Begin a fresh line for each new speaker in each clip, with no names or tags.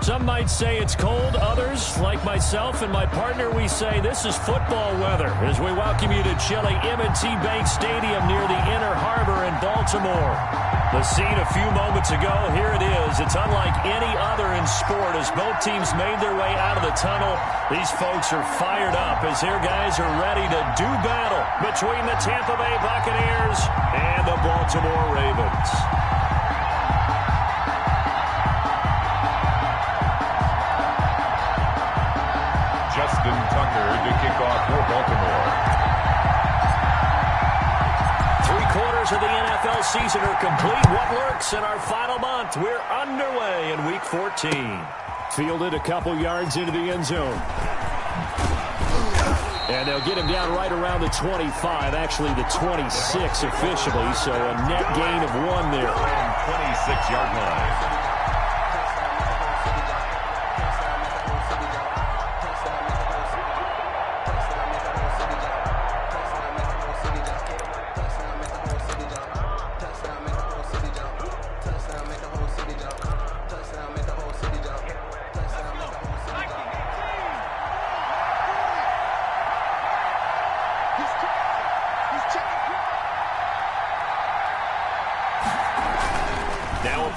Some might say it's cold. Others, like myself and my partner, we say this is football weather as we welcome you to chilly M&T Bank Stadium near the Inner Harbor in Baltimore. The scene a few moments ago, here it is. It's unlike any other in sport as both teams made their way out of the tunnel. These folks are fired up as their guys are ready to do battle between the Tampa Bay Buccaneers and the Baltimore Ravens.
Justin Tucker to kick off for Baltimore.
3/4 of the NFL season are complete. What lurks in our final month? We're underway in Week 14. Fielded a couple yards into the end zone. And they'll get him down right around the 25, actually the 26 officially, so a net gain of 1 there.
26-yard line.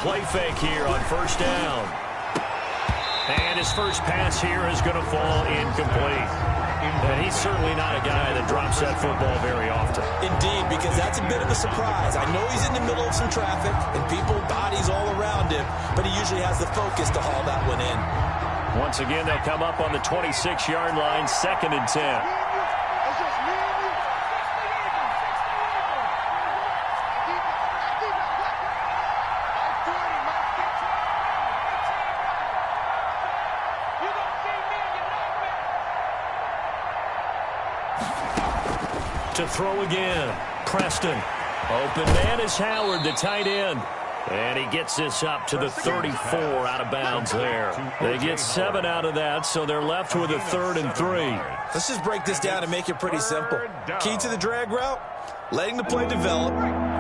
Play fake here on first down. And his first pass here is going to fall incomplete. And he's certainly not a guy that drops that football very often.
Indeed, because that's a bit of a surprise. I know he's in the middle of some traffic and people, bodies all around him, but he usually has the focus to haul that one in.
Once again, they'll come up on the 26-yard line, 2nd and 10. To throw again. Preston. Open man is Howard, the tight end. And he gets this up to the 34 out of bounds there. They get 7 out of that, so they're left with a 3rd and 3.
Let's just break this down and make it pretty simple. Key to the drag route, letting the play develop,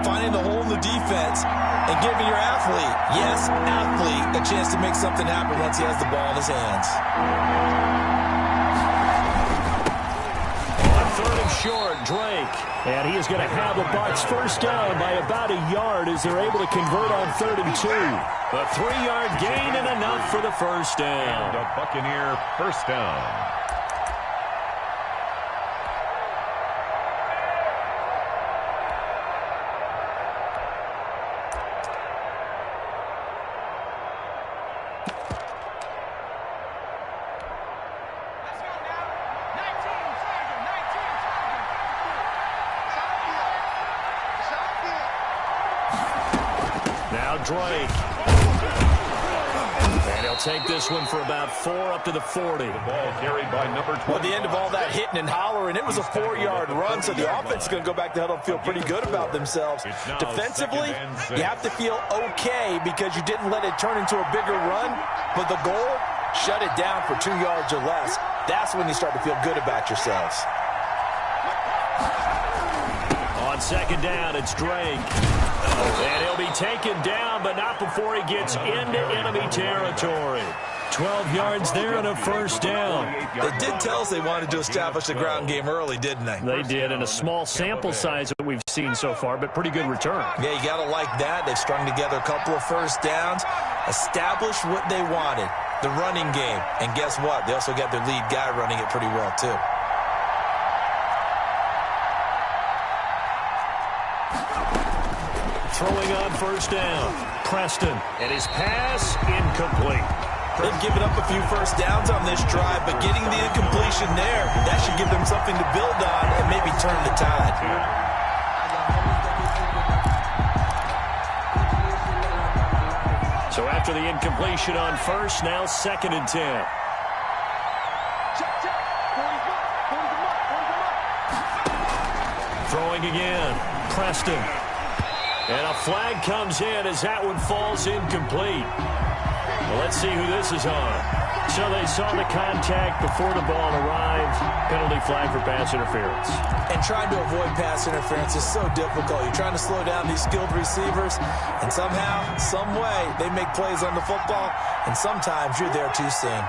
finding the hole in the defense, and giving your athlete, yes, athlete, a chance to make something happen once he has the ball in his hands.
Short, Drake, and he is going to have the Bucs first down by about a yard as they're able to convert on 3rd and 2. A 3-yard gain and enough for the first down.
And a Buccaneer first down.
Drake. And he'll take this one for about 4 up to the 40.
The ball carried by number 20.
Well, at the end of all that hitting and hollering, it was a 4-yard run, so the offense is going to go back to huddle and feel pretty good about themselves. Defensively, you have to feel okay because you didn't let it turn into a bigger run, but the goal, shut it down for 2 yards or less. That's when you start to feel good about yourselves.
On 2nd down, it's Drake. And he'll be taken down, but not before he gets into enemy territory. 12 yards there and a first down.
They did tell us they wanted to establish the ground game early, didn't they?
They did, in a small sample size that we've seen so far, but pretty good return.
Yeah, you got to like that. They've strung together a couple of first downs, established what they wanted, the running game. And guess what? They also got their lead guy running it pretty well, too.
Throwing on first down, Preston, and his pass incomplete.
They've given up a few first downs on this drive, but getting the incompletion there, that should give them something to build on and maybe turn the tide.
So after the incompletion on first, now 2nd and 10. Throwing again, Preston. And a flag comes in as that one falls incomplete. Well, let's see who this is on. So they saw the contact before the ball arrived. Penalty flag for pass interference.
And trying to avoid pass interference is so difficult. You're trying to slow down these skilled receivers, and somehow, some way, they make plays on the football, and sometimes you're there too soon.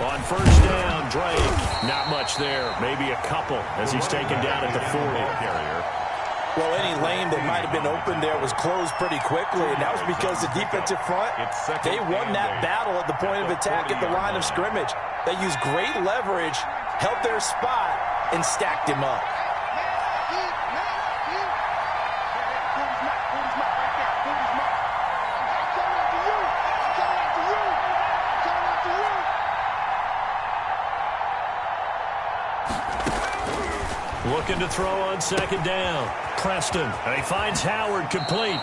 On first down, Drake. Not much there. Maybe a couple as he's taken down at the 40.
Well, any lane that might have been open there was closed pretty quickly, and that was because the defensive front, they won that battle at the point of attack at the line of scrimmage. They used great leverage, held their spot, and stacked him up.
Looking to throw on second down. Preston, and he finds Howard complete.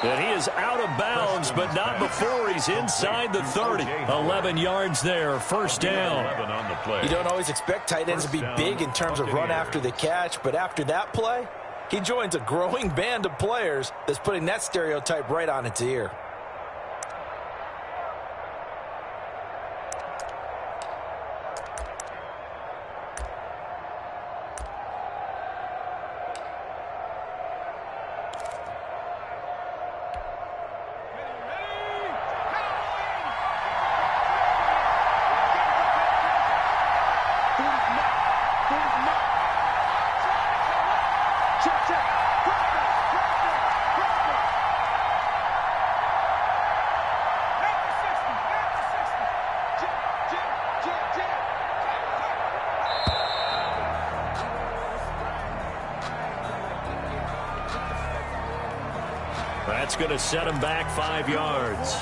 And he is out of bounds, but not before he's inside the 30. 11 yards there, first down.
You don't always expect tight ends to be big in terms of run after the catch, but after that play, he joins a growing band of players that's putting that stereotype right on its ear.
That's going to set him back 5 yards.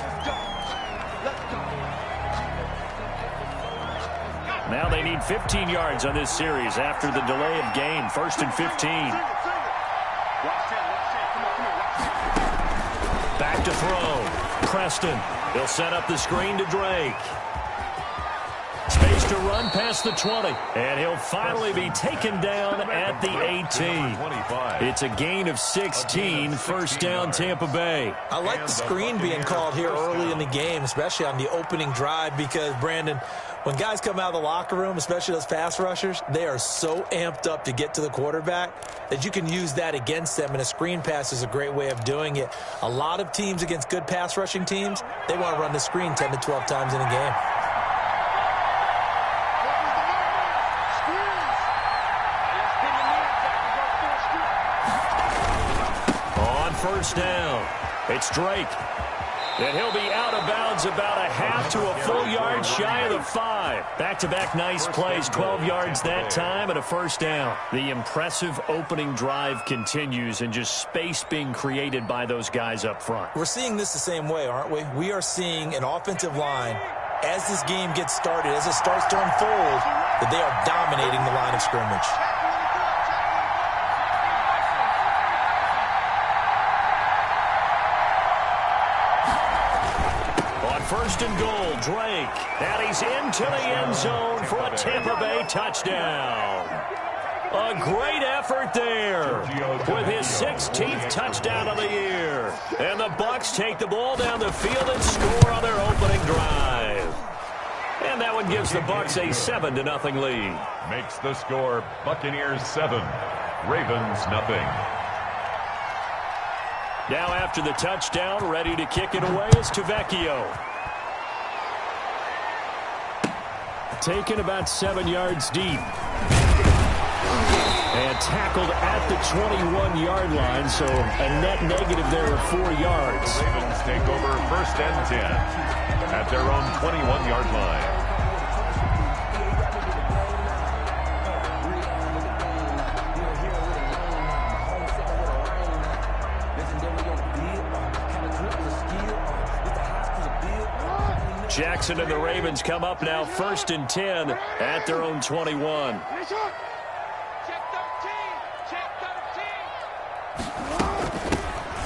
Now they need 15 yards on this series after the delay of game. First and 15. Back to throw. Preston. He'll set up the screen to Drake. Space to run past the 20. And he'll finally be taken down at the 18. It's a gain of 16. First down, Tampa Bay.
I like the screen being called here early in the game, especially on the opening drive, because, Brandon, when guys come out of the locker room, especially those pass rushers, they are so amped up to get to the quarterback that you can use that against them, and a screen pass is a great way of doing it. A lot of teams against good pass rushing teams, they want to run the screen 10 to 12 times in a game.
First down. It's Drake. And he'll be out of bounds about a half to a full yard shy of the 5. Back-to-back nice plays, 12 yards that time and a first down. The impressive opening drive continues and just space being created by those guys up front.
We're seeing this the same way, aren't we? We are seeing an offensive line, as this game gets started, as it starts to unfold, that they are dominating the line of scrimmage.
First and goal, Drake. And he's into the end zone for a Tampa Bay touchdown. A great effort there with his 16th touchdown of the year. And the Bucs take the ball down the field and score on their opening drive. And that one gives the Bucs a 7-0 lead.
Makes the score Buccaneers 7, Ravens 0.
Now after the touchdown, ready to kick it away is Tavecchio. Taken about 7 yards deep. And tackled at the 21-yard line, so a net negative there of 4 yards.
Ravens take over first and 10 at their own 21-yard line.
Jackson and the Ravens come up now first and 10 at their own 21.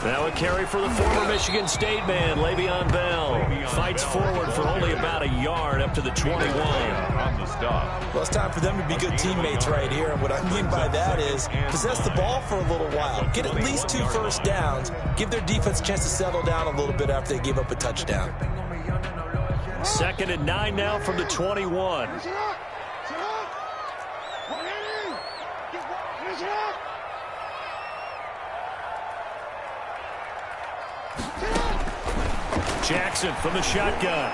Now a carry for the former Michigan State man, Le'Veon Bell. Fights forward for only about a yard up to the 21.
Well, it's time for them to be good teammates right here. And what I mean by that is possess the ball for a little while. Get at least 2 first downs. Give their defense a chance to settle down a little bit after they give up a touchdown.
2nd and 9 now from the 21. Jackson from the shotgun.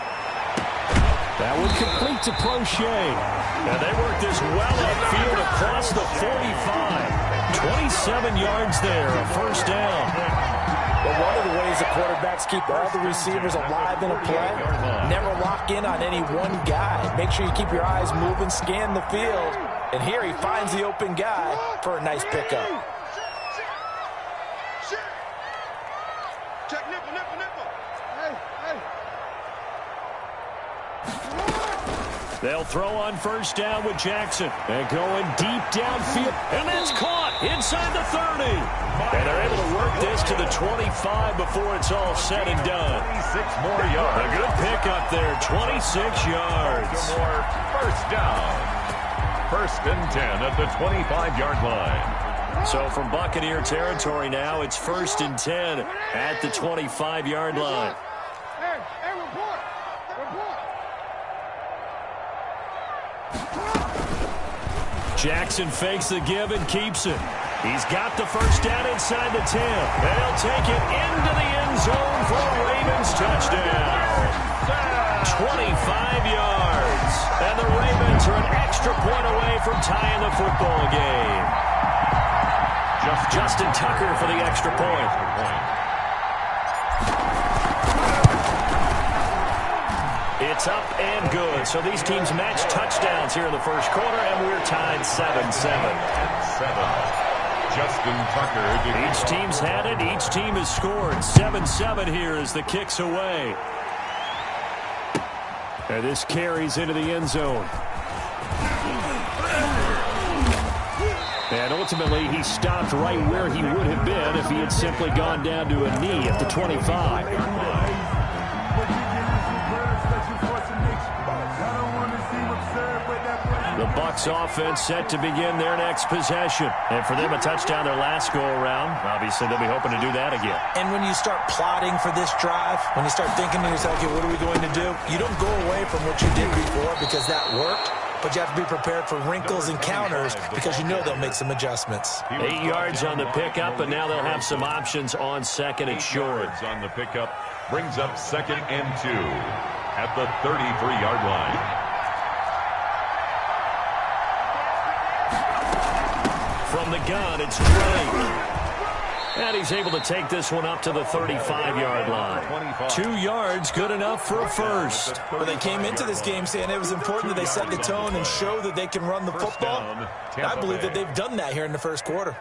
That would complete to Prochet. And they work this well upfield across the 45. 27 yards there, a first down.
Well, one of the ways the quarterbacks keep all the receivers alive in a play, never lock in on any one guy. Make sure you keep your eyes moving, scan the field. And here he finds the open guy for a nice pickup.
Check nipple. Hey.
They'll throw on first down with Jackson. And going deep downfield. And that's caught inside the 30. And they're able to work this to the 25 before it's all said and done.
26 more yards.
A good pickup there, 26 yards.
More first down. 1st and 10 at the 25-yard line.
So from Buccaneer territory now, it's 1st and 10 at the 25-yard line.
Hey, report.
Jackson fakes the give and keeps it. He's got the first down inside the 10. And he'll take it into the end zone for a Ravens touchdown. 25 yards. And the Ravens are an extra point away from tying the football game. Justin Tucker for the extra point. It's up and good. So these teams match touchdowns here in the first quarter, and we're tied 7-7.
Justin Tucker.
Each team's had it. Each team has scored. 7-7 here as the kick's away. And this carries into the end zone. And ultimately, he stopped right where he would have been if he had simply gone down to a knee at the 25. The Bucs offense set to begin their next possession. And for them, a touchdown their last go-around. Obviously, they'll be hoping to do that again.
And when you start plotting for this drive, when you start thinking to yourself, okay, what are we going to do? You don't go away from what you did before because that worked. But you have to be prepared for wrinkles and counters because you know they'll make some adjustments.
8 yards on the pickup, and now they'll have some options on 2nd and short.
On the pickup brings up 2nd and 2 at the 33-yard line.
From the gun, it's Drake. And he's able to take this one up to the 35-yard line. 2 yards, good enough for a first.
Well, they came into this game saying it was important that they set the tone and show that they can run the football. I believe that they've done that here in the first quarter.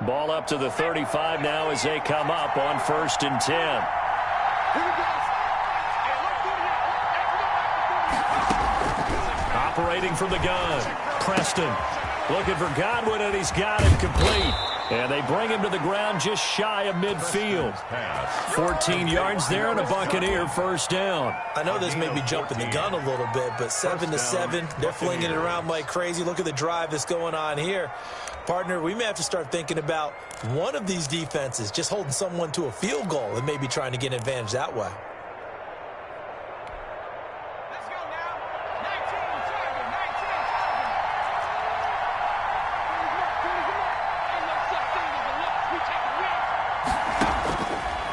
Ball up to the 35 now as they come up on 1st and 10. Operating from the gun, Preston looking for Godwin, and he's got him complete. And they bring him to the ground just shy of midfield. 14 yards there and a Buccaneer first down.
I know this may be jumping the gun a little bit, but 7-7, they're flinging it around like crazy. Look at the drive that's going on here. Partner, we may have to start thinking about one of these defenses just holding someone to a field goal and maybe trying to get an advantage that way.
Let's go now. 19, target,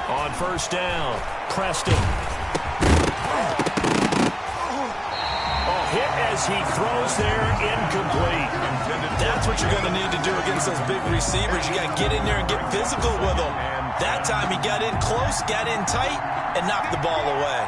19.
On first down, Preston. Hit as he throws there, incomplete.
That's what you're going to need to do against those big receivers. You got to get in there and get physical with them. That time he got in close, got in tight, and knocked the ball away.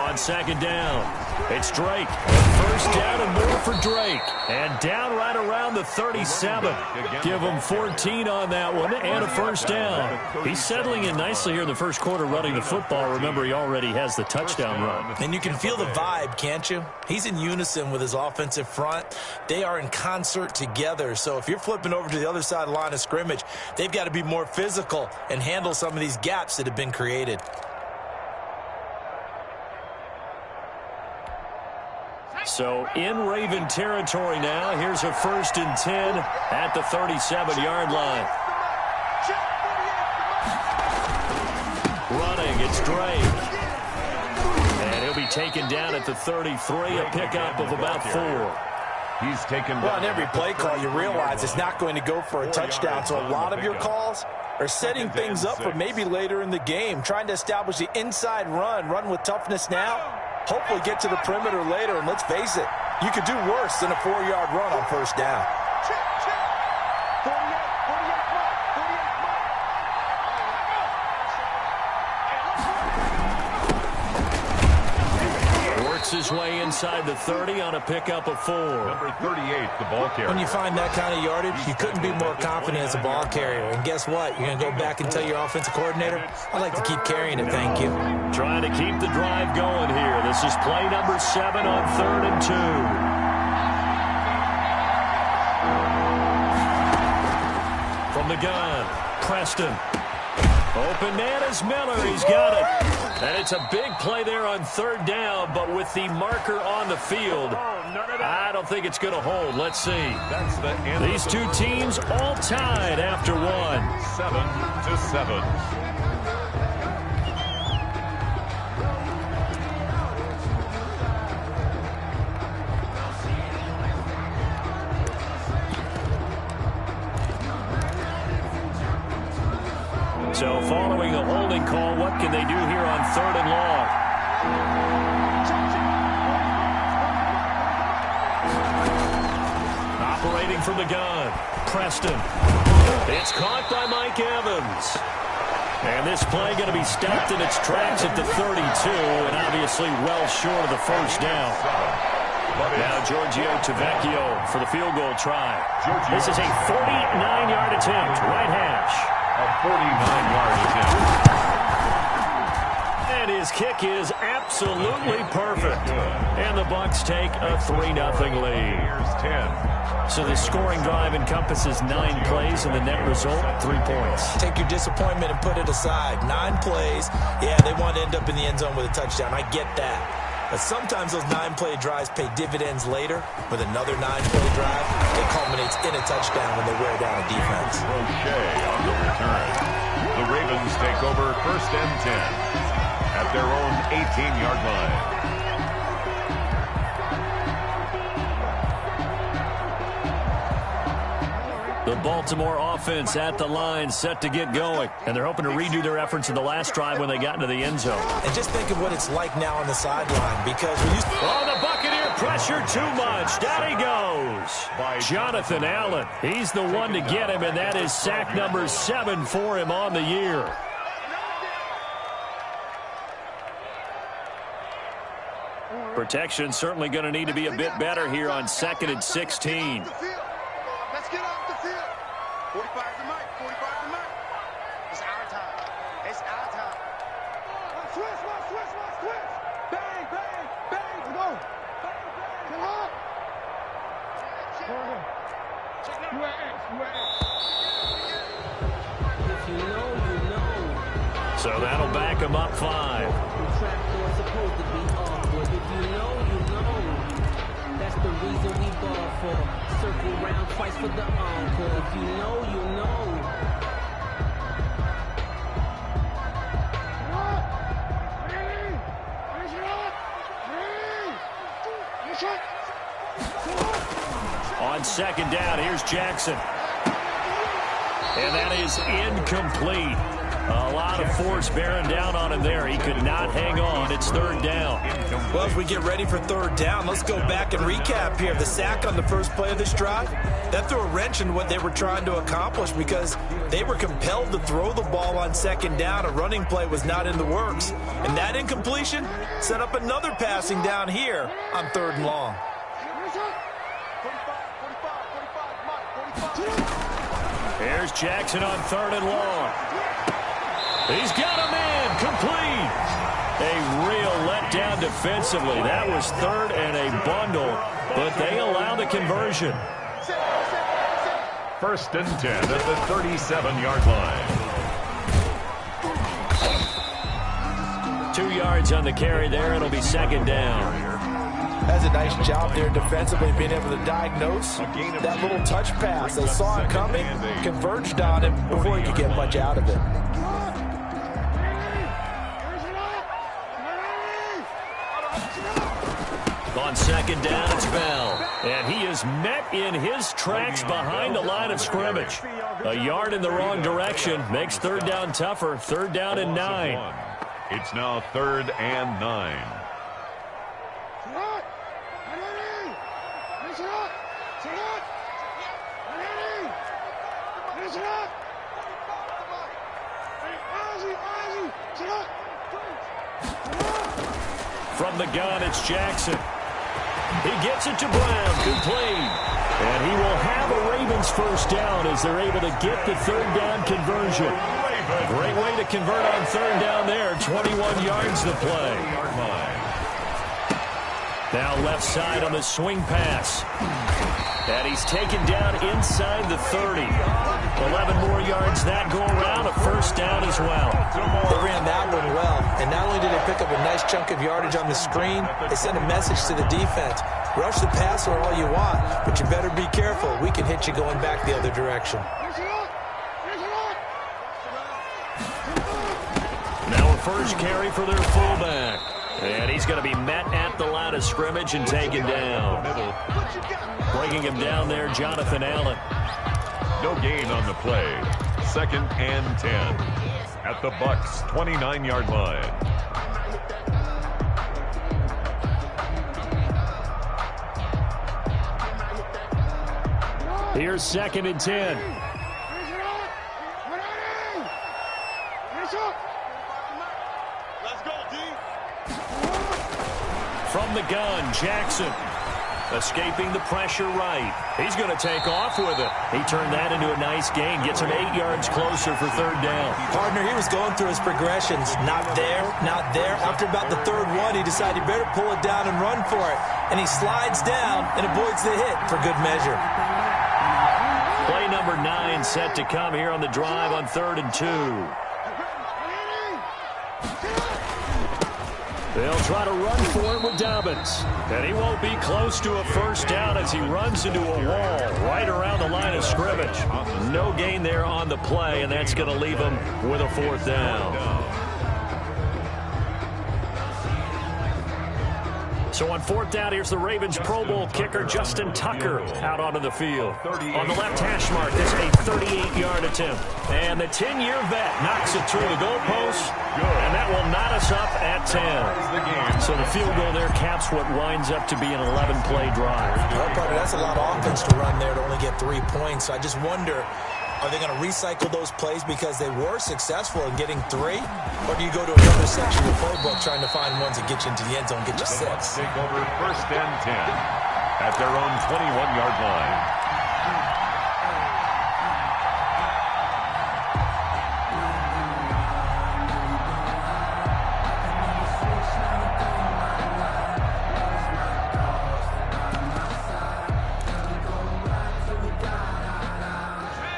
On On second down, it's Drake. First down and more for Drake. And down right around the 37. Give him 14 on that one and a first down. He's settling in nicely here in the first quarter running the football. Remember, he already has the touchdown run.
And you can feel the vibe, can't you? He's in unison with his offensive front. They are in concert together. So if you're flipping over to the other side of the line of scrimmage, they've got to be more physical and handle some of these gaps that have been created.
So in Raven territory now. Here's a 1st and 10 at the 37-yard line. Running, it's Drake. And he'll be taken down at the 33, a pickup of about 4.
He's taken.
Well, on every play call, you realize it's not going to go for a touchdown. So a lot of your calls are setting things up for maybe later in the game, trying to establish the inside run with toughness now, hopefully get to the perimeter later. And let's face it, you could do worse than a 4-yard run on first down.
His way inside the 30 on a pickup of 4.
Number 38, the ball carrier.
When you find that kind of yardage, you couldn't be more confident as a ball carrier. And guess what? You're going to go back and tell your offensive coordinator, I'd like to keep carrying it, thank you.
Trying to keep the drive going here. This is play number 7 on 3rd and 2. From the gun, Preston. Open man is Miller. He's got it. And it's a big play there on 3rd down, but with the marker on the field, I don't think it's going to hold. Let's see.
That's the end.
These two teams all tied after 1.
7-7.
So following the holding call, what can they do here on 3rd and long? Operating from the gun, Preston. It's caught by Mike Evans. And this play going to be stopped in its tracks at the 32, and obviously well short of the first down. Now Giorgio Tavecchio for the field goal try. This is a 49-yard attempt, right hash.
A 49-yard attempt.
And his kick is absolutely perfect. And the Bucs take a 3-0 lead.
Here's 10.
So the scoring drive encompasses 9 plays, and the net result, 3 points.
Take your disappointment and put it aside. 9 plays. Yeah, they want to end up in the end zone with a touchdown. I get that. But sometimes those 9-play drives pay dividends later with another 9-play drive. It culminates in a touchdown when they wear down a defense.
Roche on the return. The Ravens take over 1st and 10 at their own 18-yard line.
The Baltimore offense at the line, set to get going. And they're hoping to redo their efforts in the last drive when they got into the end zone.
And just think of what it's like now on the sideline, because when you...
Oh, the Buccaneer pressure too much. Down he goes. Jonathan Allen. He's the one to get him, and that is sack number 7 for him on the year. Protection certainly going to need to be a bit better here on 2nd and 16.
Let's get off the field. 45 to Mike. 45 to Mike. It's our time. It's our time. Switch. Bang, bang, bang. Let's go. Bang, bang. Come on. You at X.
If you know, you know.
So that'll back him up 5.
Trapdoor's supposed to be awkward. If you know, you know. That's the reason we ball for. Circle round twice for the encore. If you know, you know.
On 2nd down, here's Jackson. And that is incomplete. A lot of force bearing down on him there. He could not hang on. It's third down.
Well, as we get ready for third down, let's go back and recap here. The sack on the first play of this drive, that threw a wrench in what they were trying to accomplish because they were compelled to throw the ball on second down. A running play was not in the works. And that incompletion set up another passing down here on third and long.
Here's Jackson on third and long. He's got a man complete. A real letdown defensively. That was third and a bundle, but they allow the conversion.
First and 10 at the 37-yard line.
2 yards on the carry there. It'll be second down.
That's a nice job there defensively, being able to diagnose that little touch pass. They saw it coming, converged on him before he could get much out of it.
On second down, it's Bell. And he is met in his tracks behind the line of scrimmage. A yard in the wrong direction makes third down tougher. Third down and 9.
It's now third and 9.
From the gun, it's Jackson. He gets it to Brown, complete. And he will have a Ravens first down as they're able to get the third down conversion. Great way to convert on third down there. 21 yards to play. Now left side on the swing pass. And he's taken down inside the 30. 11 more yards that go around. A first down as well.
They ran that one well. And not only did they pick up a nice chunk of yardage on the screen, they sent a message to the defense. Rush the passer all you want, but you better be careful. We can hit you going back the other direction.
Now a first carry for their fullback. And he's going to be met at the line of scrimmage and taken down. Breaking him down there, Jonathan Allen.
No gain on the play. Second and 10 at the Bucs' 29-yard line.
Here's second and 10. From the gun, Jackson. Escaping the pressure right. He's going to take off with it. He turned that into a nice gain. Gets him 8 yards closer for third down.
Partner, he was going through his progressions. Not there, not there. After about the third one, he decided he better pull it down and run for it. And he slides down and avoids the hit for good measure.
Play number 9 set to come here on the drive on 3rd and 2. They'll try to run for it with Dobbins. And he won't be close to a first down as he runs into a wall right around the line of scrimmage. No gain there on the play, and that's going to leave him with a fourth down. So on fourth down, here's the Ravens Pro Bowl kicker, Justin Tucker, out onto the field. On the left hash mark, this is a 38-yard attempt. And the 10-year vet knocks it through the goalpost, and that will knot us up at 10. So the field goal there caps what winds up to be an 11-play drive.
Well, partner, that's a lot of offense to run there to only get 3 points. So I just wonder, are they going to recycle those plays because they were successful in getting 3? Or do you go to another section of the playbook trying to find ones that get you into the end zone, get you 6?
Take over first and 10 at their own 21-yard line.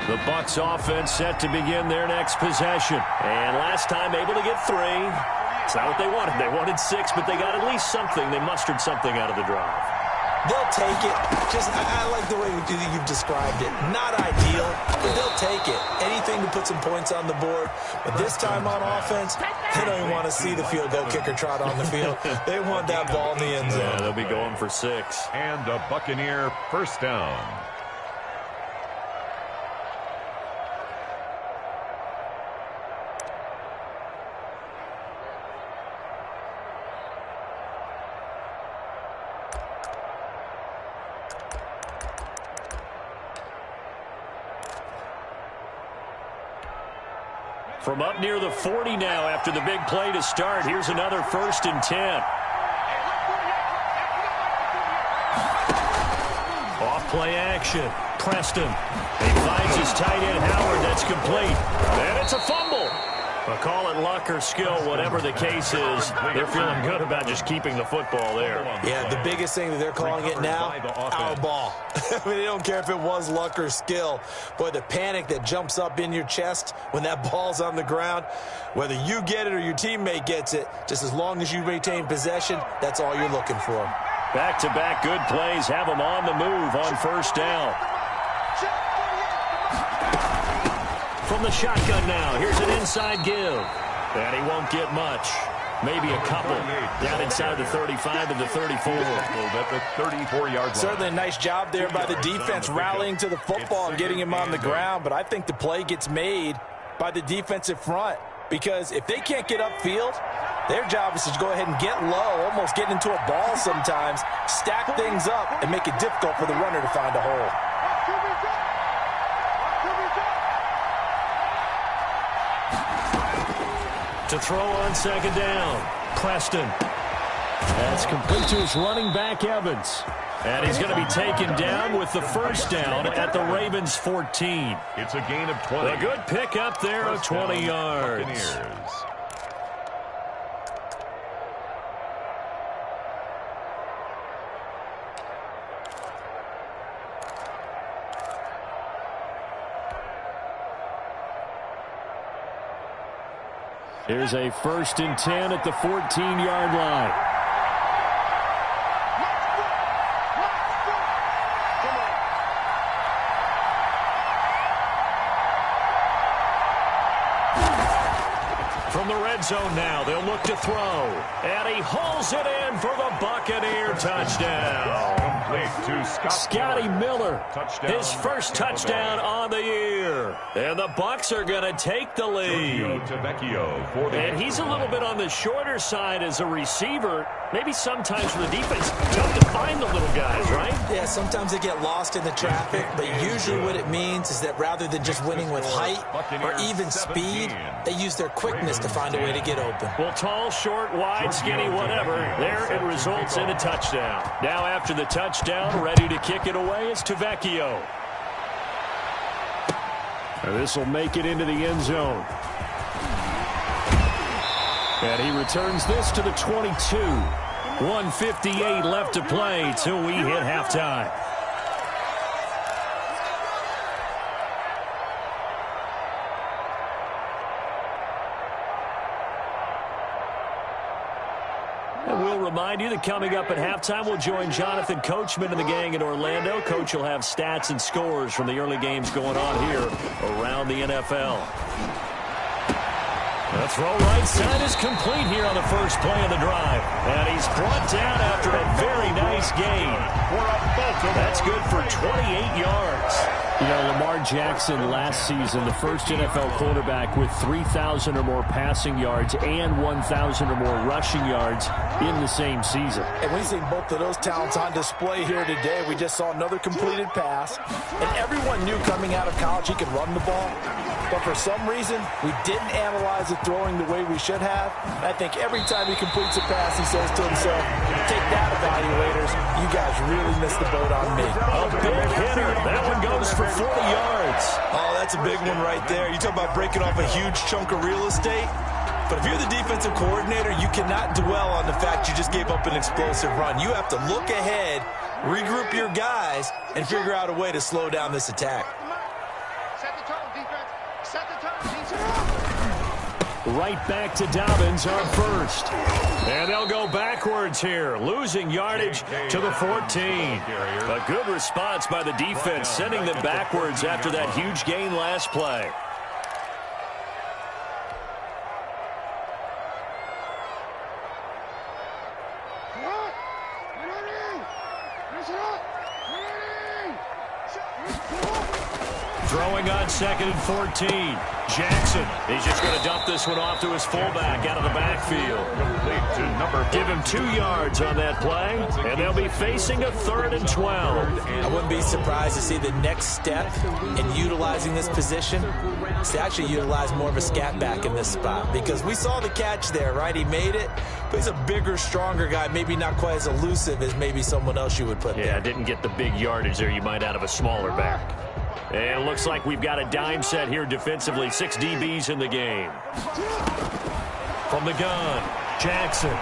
The Bucs offense set to begin their next possession. And last time able to get 3. It's not what they wanted. They wanted 6, but they got at least something. They mustered something out of the drive.
They'll take it. I like the way you've described it. Not ideal, but they'll take it. Anything to put some points on the board. But this time on offense, they don't even want to see the field goal kicker trot on the field. They want that ball in the end zone.
Yeah, they'll be going for 6.
And a Buccaneer first down.
From up near the 40 now after the big play to start. Here's another 1st and 10. Off play action. Preston. He finds his tight end Howard. That's complete. And it's a fumble. I'll call it luck or skill, whatever the case is. They're feeling good about just keeping the football there.
Yeah, the biggest thing that they're calling it now, our ball. I mean, they don't care if it was luck or skill. Boy, the panic that jumps up in your chest when that ball's on the ground, whether you get it or your teammate gets it, just as long as you retain possession, that's all you're looking for.
Back-to-back good plays have them on the move on 1st down. From the shotgun now, here's an inside give. And he won't get much. Maybe a couple. Down inside the 35 and the 34.
At the 34-yard line.
Certainly a nice job there by the defense rallying to the football and getting him on the ground. But I think the play gets made by the defensive front. Because if they can't get upfield, their job is to go ahead and get low, almost get into a ball sometimes, stack things up, and make it difficult for the runner to find a hole.
To throw on 2nd down. Preston. That's complete to his running back, Evans. And he's going to be taken down with the 1st down at the Ravens 14.
It's a gain of 20.
A good pickup there of 20 yards.
Buccaneers.
Here's a 1st and 10 at the 14-yard line. From the red zone now, they'll look to throw. And he hauls it in for the Buccaneer touchdown.
To
Scotty Miller,
Touchdown.
his first touchdown on the year. And the Bucs are going to take the lead. And he's a little bit on the shorter side as a receiver. Maybe sometimes for the defense, tough to find the little guys, right?
Yeah, sometimes they get lost in the traffic, but usually what it means is that rather than just winning with height or even speed, they use their quickness to find a way to get open.
Well, tall, short, wide, skinny, whatever, there it results in a touchdown. Now after the touchdown, ready to kick it away is Tavecchio. This will make it into the end zone. And he returns this to the 22. 1:58 left to play till we hit halftime. And we'll remind you that coming up at halftime, we'll join Jonathan Coachman and the gang in Orlando. Coach will have stats and scores from the early games going on here around the NFL. The throw right side is complete here on the first play of the drive. And he's brought down after a very nice gain. That's good for 28 yards. You know, Lamar Jackson last season, the first NFL quarterback with 3,000 or more passing yards and 1,000 or more rushing yards in the same season.
And we've seen both of those talents on display here today. We just saw another completed pass. And everyone knew coming out of college he could run the ball. But for some reason, we didn't analyze the throwing the way we should have. I think every time he completes a pass, he says to himself, take that, evaluators. You guys really missed the boat on me.
A big hitter. That one goes for 40 yards.
Oh, that's a big one right there. You talk about breaking off a huge chunk of real estate. But if you're the defensive coordinator, you cannot dwell on the fact you just gave up an explosive run. You have to look ahead, regroup your guys, and figure out a way to slow down this attack.
Set the tone, defense. Set the tone. Defense.
Right back to Dobbins on first. And they'll go backwards here, losing yardage to the 14. A good response by the defense, sending them backwards after that huge gain last play. Throwing on 2nd and 14. Jackson, he's just going to dump this one off to his fullback out of the backfield. Give him 2 yards on that play, and they'll be facing a 3rd and 12.
I wouldn't be surprised to see the next step in utilizing this position to actually utilize more of a scat back in this spot because we saw the catch there, right? He made it, but he's a bigger, stronger guy, maybe not quite as elusive as maybe someone else you would put there.
Yeah, didn't get the big yardage there you might out of a smaller back. And it looks like we've got a dime set here defensively. 6 DBs in the game. From the gun, Jackson.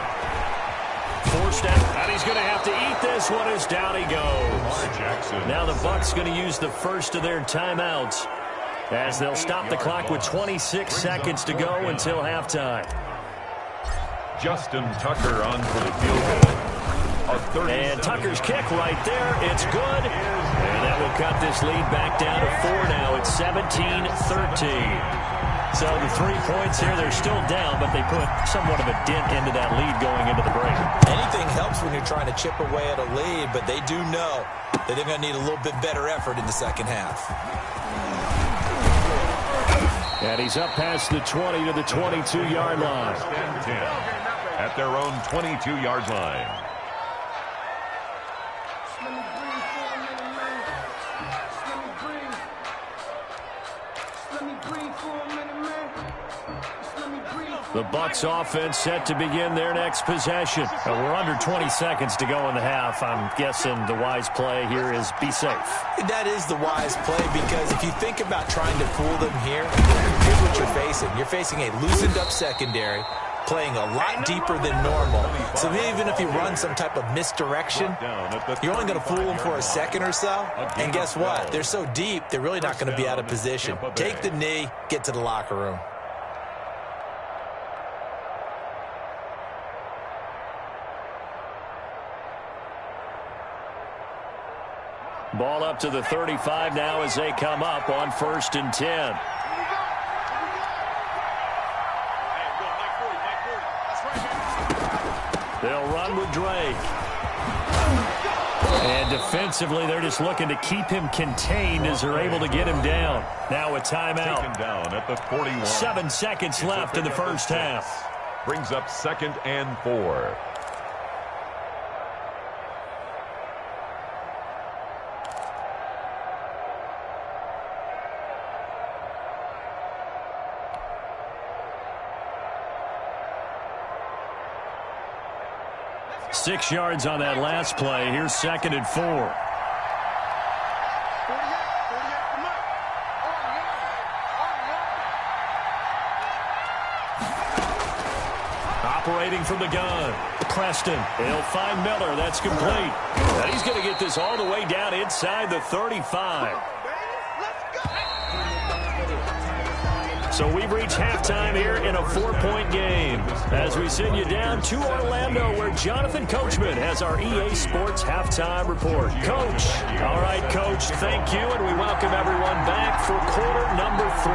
4-step, and he's going to have to eat this one as down he goes.
Jackson.
Now the Bucs going to use the first of their timeouts as they'll stop the clock with 26 seconds to go until halftime.
Justin Tucker on for the field goal.
And Tucker's kick right there. It's good. And that will cut this lead back down to 4 now. It's 17-13. So the 3 points here, they're still down, but they put somewhat of a dent into that lead going into the break.
Anything helps when you're trying to chip away at a lead, but they do know that they're going to need a little bit better effort in the second half.
And he's up past the 20 to the 22-yard line.
At their own 22-yard line.
The Bucs offense set to begin their next possession. We're under 20 seconds to go in the half. I'm guessing the wise play here is be safe.
That is the wise play because if you think about trying to fool them here, here's what you're facing. You're facing a loosened up secondary, playing a lot deeper than normal. So even if you run some type of misdirection, you're only going to fool them for a second or so. And guess what? They're so deep, they're really not going to be out of position. Take the knee, get to the locker room.
Ball up to the 35 now as they come up on 1st and 10. They'll run with Drake. And defensively, they're just looking to keep him contained as they're able to get him down. Now a timeout.
Taken down at the 41.
7 seconds left in the first half.
Brings up 2nd and 4.
Six yards on that last play. Here's 2nd and 4. Operating from the gun. Preston. He'll find Miller. That's complete. And he's going to get this all the way down inside the 35. So we've reached halftime here in a 4-point game as we send you down to Orlando where Jonathan Coachman has our EA Sports Halftime Report. Coach. All right, Coach, thank you, and we welcome everyone back for quarter number 3.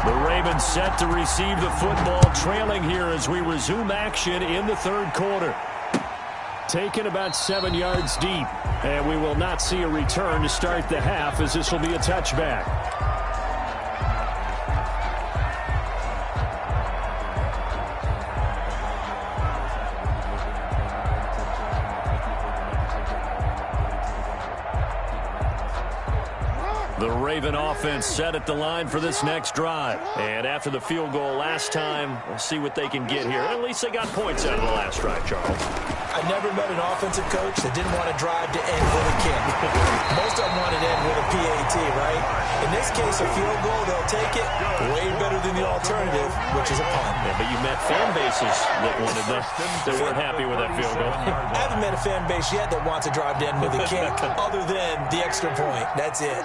The Ravens set to receive the football, trailing here as we resume action in the 3rd quarter. Taken about 7 yards deep, and we will not see a return to start the half as this will be a touchback. The Raven offense set at the line for this next drive. And after the field goal last time, we'll see what they can get here. At least they got points out of the last drive, Charles.
I never met an offensive coach that didn't want to drive to end with a kick. Most of them wanted to end with a PAT, right? In this case, a field goal, they'll take it. Way better than the alternative, which is a punt.
Yeah, but you met fan bases that wanted that weren't happy with that field goal.
I haven't met a fan base yet that wants to drive to end with a kick other than the extra point. That's it.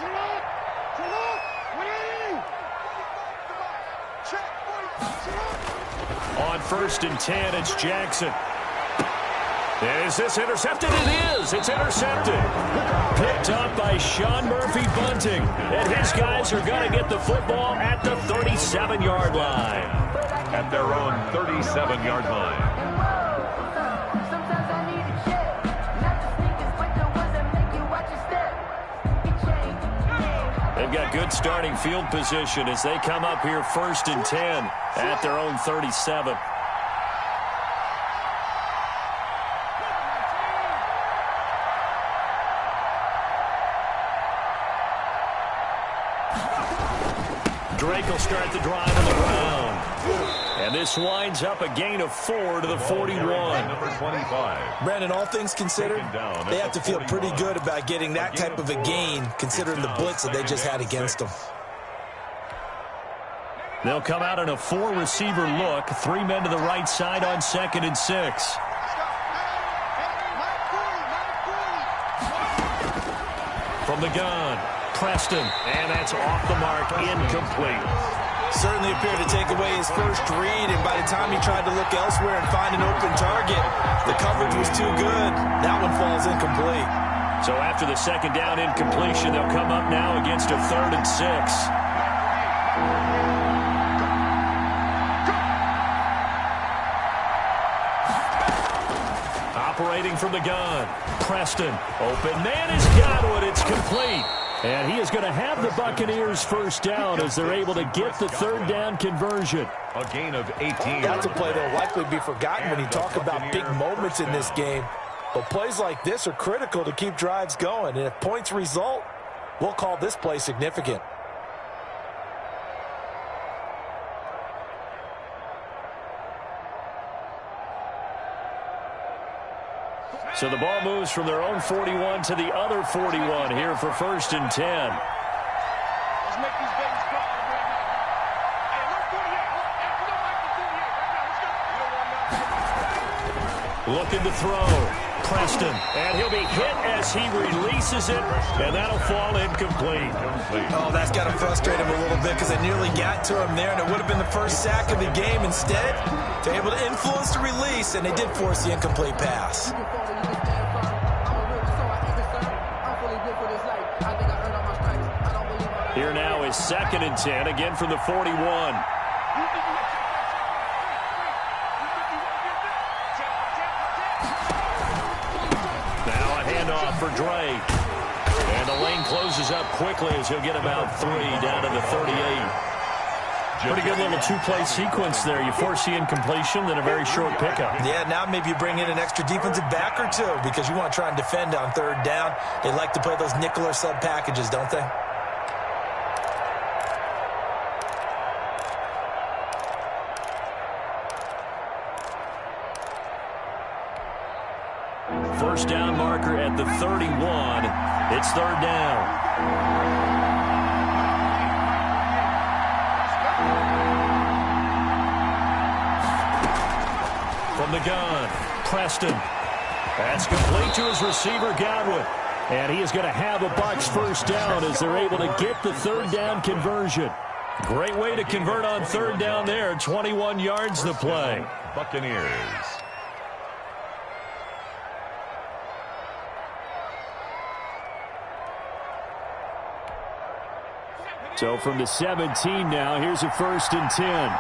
On 1st and 10, it's Jackson. Is this intercepted? It is. It's intercepted. Picked up by Sean Murphy-Bunting. And his guys are going to get the football at the 37-yard line.
At their own 37-yard line.
They've got good starting field position as they come up here 1st and 10 at their own 37. Drake will start the drive on the ground. And this winds up a gain of 4 to the 41.
Number 25.
Brandon, all things considered, they have to feel pretty good about getting that type of a gain, considering the blitz that they just had against them.
They'll come out in a 4-receiver look. 3 men to the right side on 2nd and 6. From the gun, Preston, and that's off the mark, incomplete.
Certainly appeared to take away his first read, and by the time he tried to look elsewhere and find an open target, the coverage was too good. That one falls incomplete.
So after the 2nd down incompletion, they'll come up now against a 3rd and 6. Operating from the gun, Preston. Open man is Godwin. It's complete. And he is going to have the Buccaneers first down as they're able to get the 3rd down conversion.
A gain of 18.
That's a play that will likely be forgotten when you talk about big moments in this game. But plays like this are critical to keep drives going. And if points result, we'll call this play significant.
So the ball moves from their own 41 to the other 41 here for 1st and 10.
Let's make these babies cry right now. Hey, look 48. Look, 48. Right now, let's go. You don't want
Looking to throw. Preston. And he'll be hit as he releases it. And that'll fall incomplete.
Oh, that's got to frustrate him a little bit because it nearly got to him there, and it would have been the first sack of the game. Instead, they're able to influence the release, and they did force the incomplete pass.
Here now is 2nd and 10, again from the 41. Now a handoff for Drake. And the lane closes up quickly as he'll get about 3 down to the 38. Pretty good little 2-play sequence there. You force the incompletion, then a very short pickup.
Yeah, now maybe you bring in an extra defensive back or two because you want to try and defend on 3rd down. They like to play those nickel or sub packages, don't they?
First down marker at the 31. It's 3rd down. From the gun, Preston. That's complete to his receiver, Godwin. And he is going to have a Bucs first down as they're able to get the 3rd down conversion. Great way to convert on 3rd down there. 21 yards the play.
Buccaneers.
So from the 17 now, here's a 1st and 10.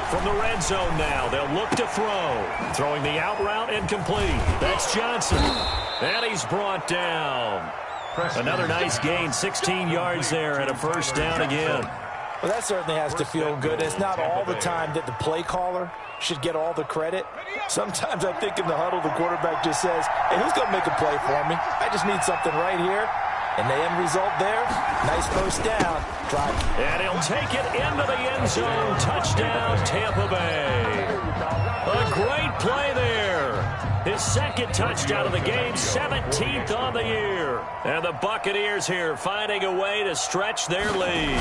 From the red zone now, they'll look to throw. Throwing the out route incomplete. That's Johnson. And he's brought down. Another nice gain, 16 yards there and a first down again.
Well, that certainly has to feel good. It's not all the time that the play caller should get all the credit. Sometimes I think in the huddle, the quarterback just says, hey, who's going to make a play for me? I just need something right here. And the end result there, nice first down. Drive.
And he'll take it into the end zone. Touchdown, Tampa Bay. A great play there. His 2nd touchdown of the game, 17th on the year. And the Buccaneers here finding a way to stretch their lead.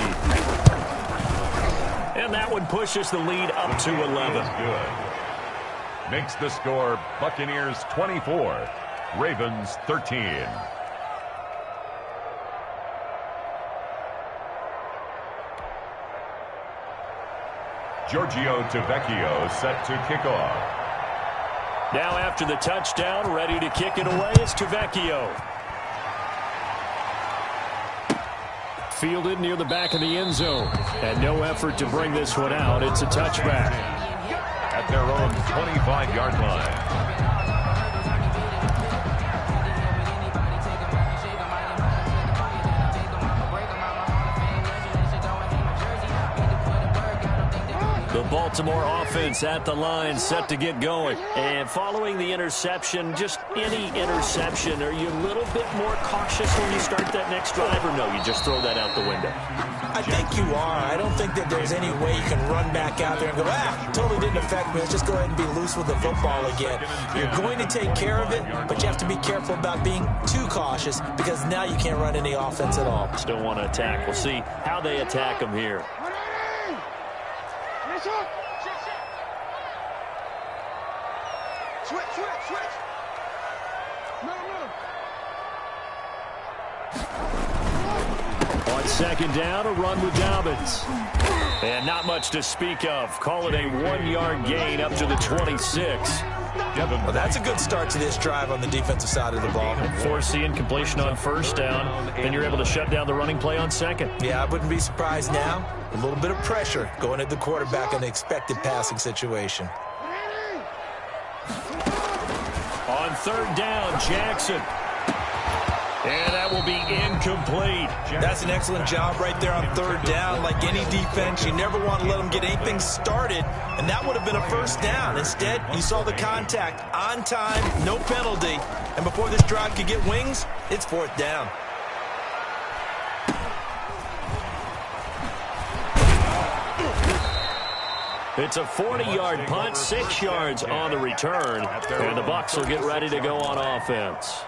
And that one pushes the lead up to 11.
Good. Makes the score Buccaneers 24, Ravens 13. Giorgio Tavecchio set to kick off.
Now after the touchdown, ready to kick it away, it's Tavecchio. Fielded near the back of the end zone. And no effort to bring this one out. It's a touchback.
At their own 25-yard line.
The Baltimore offense at the line, set to get going. And following the interception, just any interception, are you a little bit more cautious when you start that next drive, or no, you just throw that out the window?
I think you are. I don't think that there's any way you can run back out there and go, totally didn't affect me. Let's just go ahead and be loose with the football again. You're going to take care of it, but you have to be careful about being too cautious because now you can't run any offense at all.
Still want to attack. We'll see how they attack them here.
Switch.
On second down, a run with Dobbins. And not much to speak of. Call it a 1-yard gain up to the 26.
Well, that's a good start to this drive on the defensive side of the ball.
Force the incompletion on first down, and you're able to shut down the running play on second.
Yeah, I wouldn't be surprised now. A little bit of pressure going at the quarterback in the expected passing situation.
On third down, Jackson. And that will be incomplete.
That's an excellent job right there on third down. Like any defense, you never want to let them get anything started, and that would have been a first down. Instead, you saw the contact on time, no penalty, and before this drive could get wings, it's fourth down.
It's a 40-yard punt, 6 yards on the return, and the Bucs will get ready to go on offense.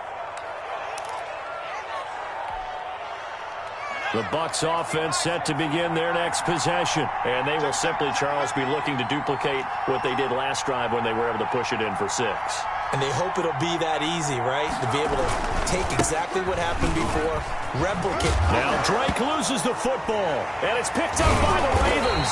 The Bucs offense set to begin their next possession. And they will simply, Charles, be looking to duplicate what they did last drive when they were able to push it in for 6.
And they hope it'll be that easy, right? To be able to take exactly what happened before, replicate.
Now Drake loses the football, and it's picked up by the Ravens.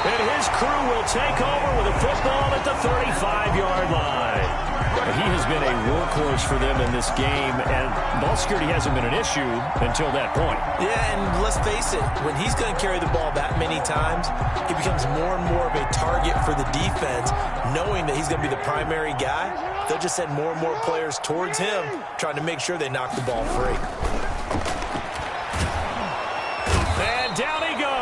And his crew will take over with a football at the 35-yard line. He has been a workhorse for them in this game, and ball security hasn't been an issue until that point.
Yeah, and let's face it, when he's going to carry the ball that many times, he becomes more and more of a target for the defense, knowing that he's going to be the primary guy. They'll just send more and more players towards him, trying to make sure they knock the ball free.
And down he goes.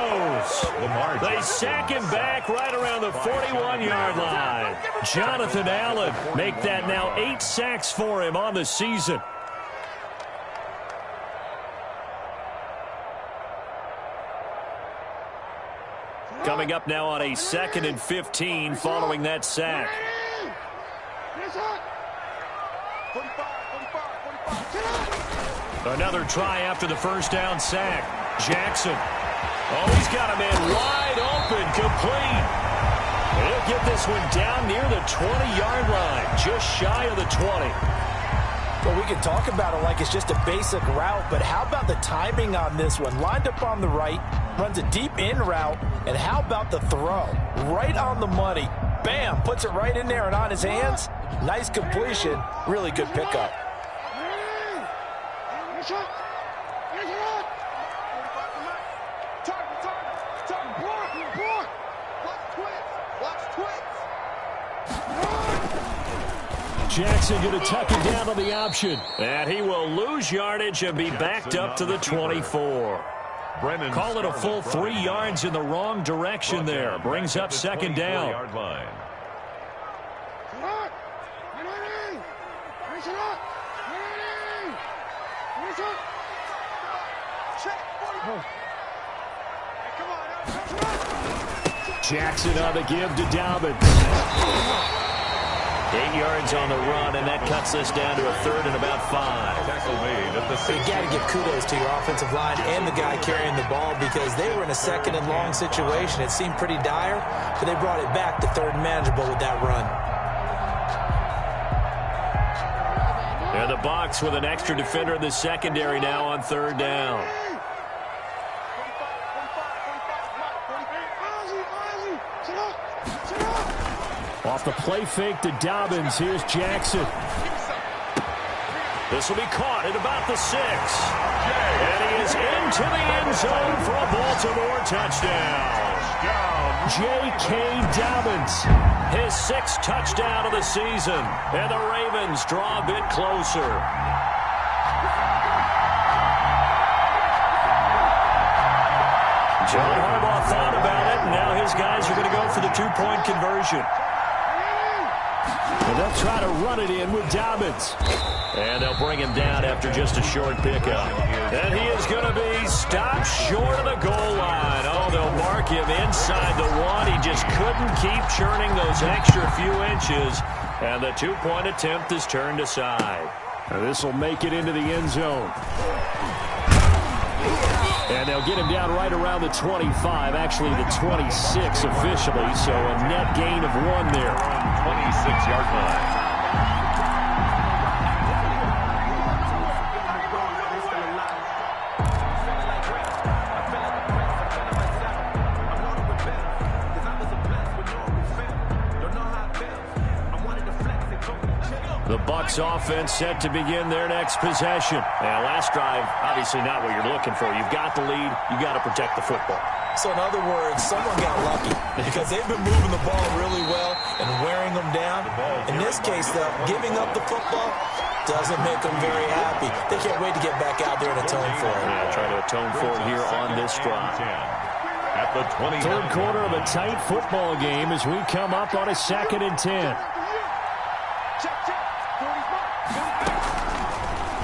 They sack him back right around the 41-yard line. Jonathan Allen make that now 8 sacks for him on the season. Coming up now on a 2nd and 15 following that sack. Another try after the first down sack. Jackson. Oh, he's got a man wide open, complete. He'll get this one down near the 20-yard line, just shy of the 20.
Well, we can talk about it like it's just a basic route, but how about the timing on this one? Lined up on the right, runs a deep in route, and how about the throw? Right on the money. Bam, puts it right in there and on his hands. Nice completion, really good pickup.
Jackson going to tuck it down on the option. And he will lose yardage and be backed up to the 24. Call it a full 3 yards in the wrong direction there. Brings up second down. Jackson on the give to Dobbins. 8 yards on the run, and that cuts us down to a 3rd and about 5.
You got to give kudos to your offensive line and the guy carrying the ball because they were in a 2nd and long situation. It seemed pretty dire, but they brought it back to 3rd and manageable with that run.
And the Bucs with an extra defender in the secondary now on 3rd down. Off the play fake to Dobbins. Here's Jackson. This will be caught at about the 6. And he is into the end zone for a Baltimore touchdown. J.K. Dobbins, his 6th touchdown of the season. And the Ravens draw a bit closer. John Harbaugh thought about it, and now his guys are going to go for the two-point conversion. And they'll try to run it in with Dobbins. And they'll bring him down after just a short pickup. And he is going to be stopped short of the goal line. Oh, they'll mark him inside the one. He just couldn't keep churning those extra few inches. And the two-point attempt is turned aside. This will make it into the end zone. And they'll get him down right around the 25, actually the 26 officially, so a net gain of 1 there.
26-yard line.
The Bucs offense set to begin their next possession. And last drive, obviously not what you're looking for. You've got the lead. You've got to protect the football.
So in other words, someone got lucky because they've been moving the ball really well and wearing them down. In this case, though, giving up the football doesn't make them very happy. They can't wait to get back out there and atone for it.
Yeah, try to atone for it here on this drive.
At the 20.
Third quarter of a tight football game as we come up on a 2nd and 10.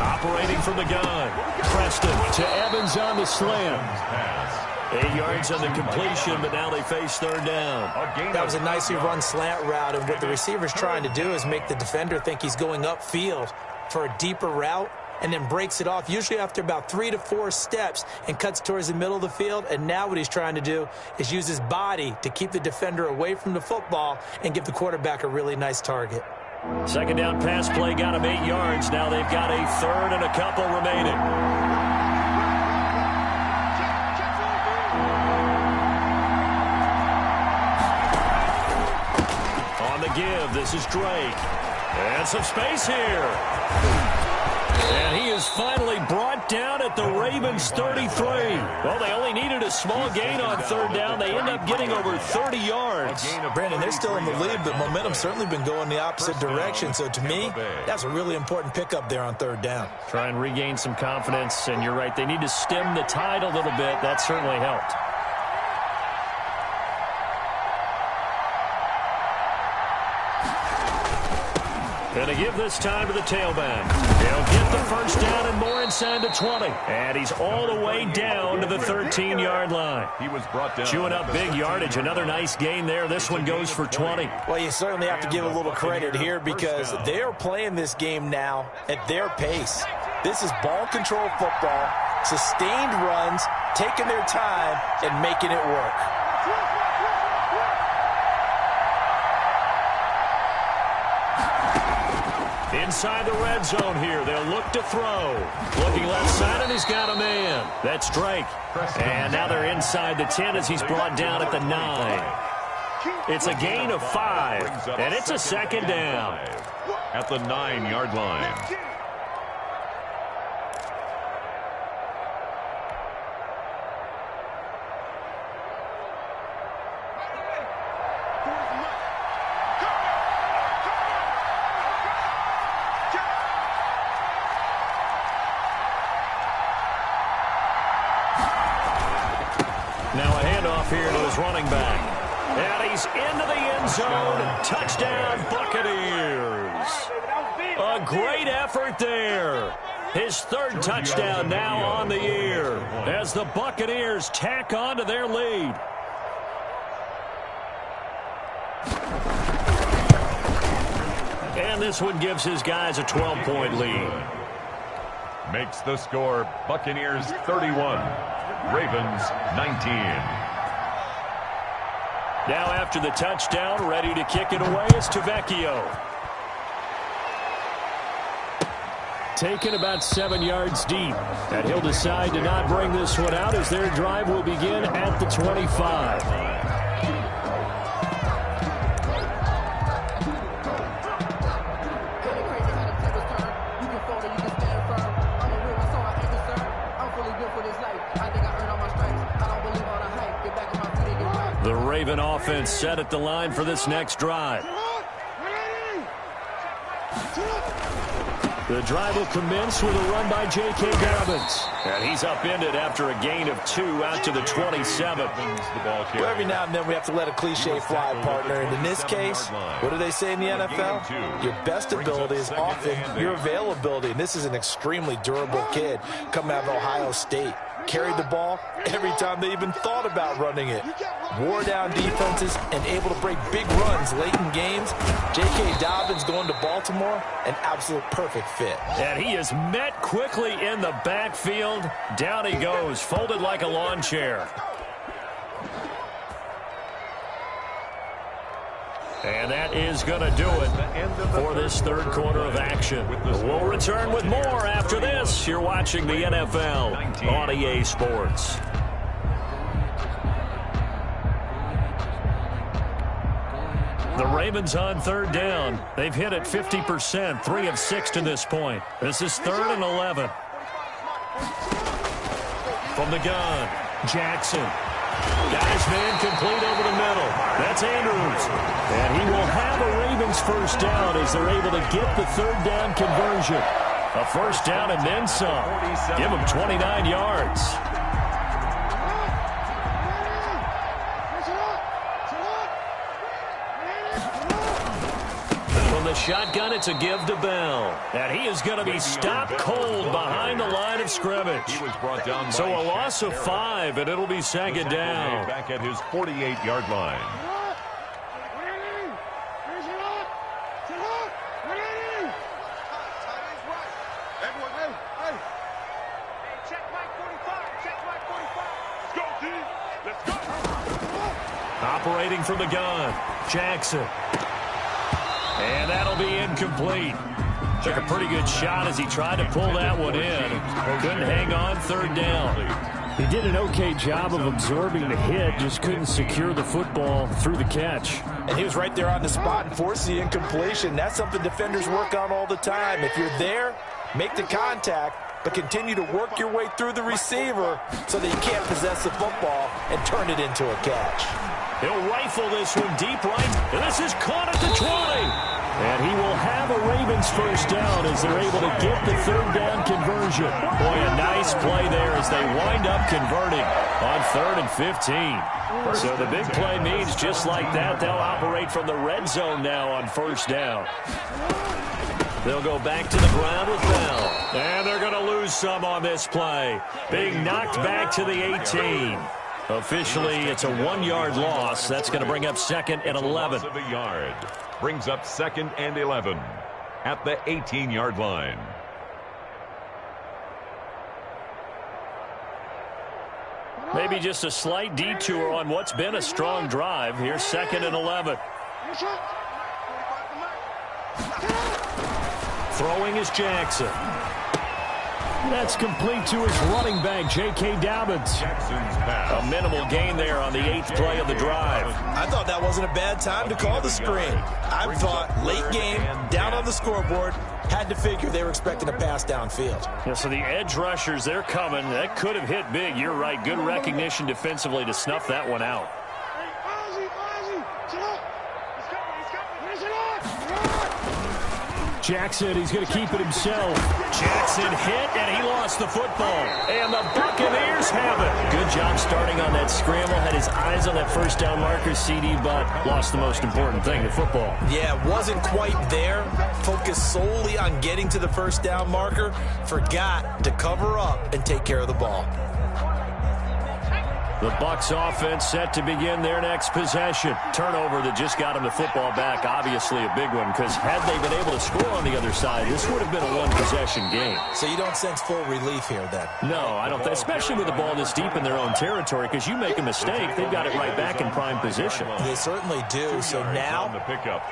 Operating from the gun. Preston to Evans on the slam. 8 yards on the completion, but now they face third down.
That was a nicely run slant route, and what the receiver's trying to do is make the defender think he's going upfield for a deeper route and then breaks it off, usually after about 3 to 4 steps, and cuts towards the middle of the field. And now what he's trying to do is use his body to keep the defender away from the football and give the quarterback a really nice target.
Second down pass play got him 8 yards. Now they've got a third and a couple remaining. On the give, this is Drake. And some space here. And he is finally brought down at the Ravens 33. Well, they only needed a small gain on third down. They end up getting over 30 yards.
Brandon, they're still in the lead, but momentum's certainly been going the opposite direction. So to me, that's a really important pickup there on third down.
Try and regain some confidence, and you're right. They need to stem the tide a little bit. That certainly helped. Going to give this time to the tailback. He'll get the first down and more inside the 20. And he's all the way down to the 13-yard line.
He was brought down.
Chewing up big yardage. Another nice gain there. This one goes for 20.
Well, you certainly have to give a little credit here because they are playing this game now at their pace. This is ball control football, sustained runs, taking their time, and making it work.
Inside the red zone here. They'll look to throw. Looking left side, and he's got a man. That's Drake. And now they're inside the 10 as he's brought down at the 9. It's a gain of 5, and it's a second down.
At the 9-yard line.
Here to his running back. And he's into the end zone. Touchdown, Buccaneers. A great effort there. His third touchdown now on the year as the Buccaneers tack on to their lead. And this one gives his guys a 12-point lead.
Makes the score Buccaneers 31, Ravens 19.
Now after the touchdown, ready to kick it away is Tavecchio. Taken about 7 yards deep. And he'll decide to not bring this one out as their drive will begin at the 25. The Raven offense set at the line for this next drive. The drive will commence with a run by J.K. Dobbins. And he's upended after a gain of 2 out to the 27.
Well, every now and then we have to let a cliche fly, partner. And in this case, what do they say in the NFL? Your best ability is often your availability. And this is an extremely durable kid coming out of Ohio State. Carried the ball every time they even thought about running it. Wore down defenses and able to break big runs late in games. J.K. Dobbins going to Baltimore, an absolute perfect fit.
And he is met quickly in the backfield. Down he goes, folded like a lawn chair. And that is going to do it for this third quarter of action. We'll return with more after this. You're watching the NFL on EA Sports. The Ravens on third down. They've hit it 50%, 3 of 6 to this point. This is 3rd and 11. From the gun, Jackson. Got his man complete over the middle. That's Andrews. And he will have a Ravens first down as they're able to get the third down conversion. A first down and then some. Give him 29 yards. From the shotgun, it's a give to Bell. And he is going to be stopped cold behind the line of scrimmage. So a loss of 5, and it'll be second down.
Back at his 48-yard line.
Operating from the gun, Jackson. And that'll be incomplete. Took a pretty good shot as he tried to pull that one in. Couldn't hang on third down. He did an okay job of absorbing the hit, just couldn't secure the football through the catch.
And he was right there on the spot and forced the incompletion. That's something defenders work on all the time. If you're there, make the contact, but continue to work your way through the receiver so that you can't possess the football and turn it into a catch.
He'll rifle this one deep right, and this is caught at the 20. And he will have a Ravens first down as they're able to get the third down conversion. Boy, a nice play there as they wind up converting on 3rd and 15. So the big play means just like that, they'll operate from the red zone now on first down. They'll go back to the ground with Bell. And they're going to lose some on this play. Being knocked back to the 18. Officially, it's a 1-yard loss. That's going to bring up 2nd and 11.
Loss of a yard. Brings up 2nd and 11 at the 18-yard line.
Maybe just a slight detour on what's been a strong drive. Here's 2nd and 11. Throwing is Jackson. That's complete to his running back, J.K. Dobbins.
Jackson's pass.
A minimal gain there on the 8th play of the drive.
I thought that wasn't a bad time to call the screen. I thought late game, down on the scoreboard, had to figure they were expecting a pass downfield.
Yeah, so the edge rushers, they're coming. That could have hit big. You're right. Good recognition defensively to snuff that one out. Jackson, he's going to keep it himself. Jackson hit, and he lost the football. And the Buccaneers have it. Good job starting on that scramble. Had his eyes on that first down marker, CD, but lost the most important thing, the football.
Yeah, wasn't quite there. Focused solely on getting to the first down marker. Forgot to cover up and take care of the ball.
The Bucs offense set to begin their next possession. Turnover that just got them the football back. Obviously a big one, because had they been able to score on the other side, this would have been a one-possession game.
So you don't sense full relief here then?
No, I don't. Especially with the ball this deep in their own territory, because you make a mistake, they've got it right back in prime position.
They certainly do. So now,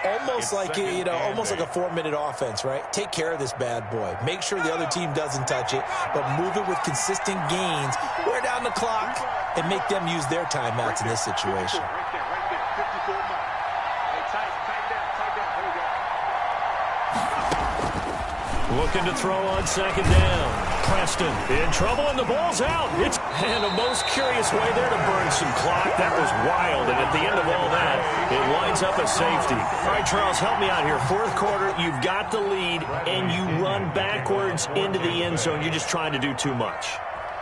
almost like almost like a 4-minute offense, right? Take care of this bad boy. Make sure the other team doesn't touch it, but move it with consistent gains. Wear down the clock and make them use their timeouts in this situation.
Looking to throw on 2nd down. Preston in trouble, and the ball's out. And a most curious way there to burn some clock. That was wild, and at the end of all that, it winds sets up a safety. All right, Charles, help me out here. Fourth quarter, you've got the lead, and you run backwards into the end zone. You're just trying to do too much.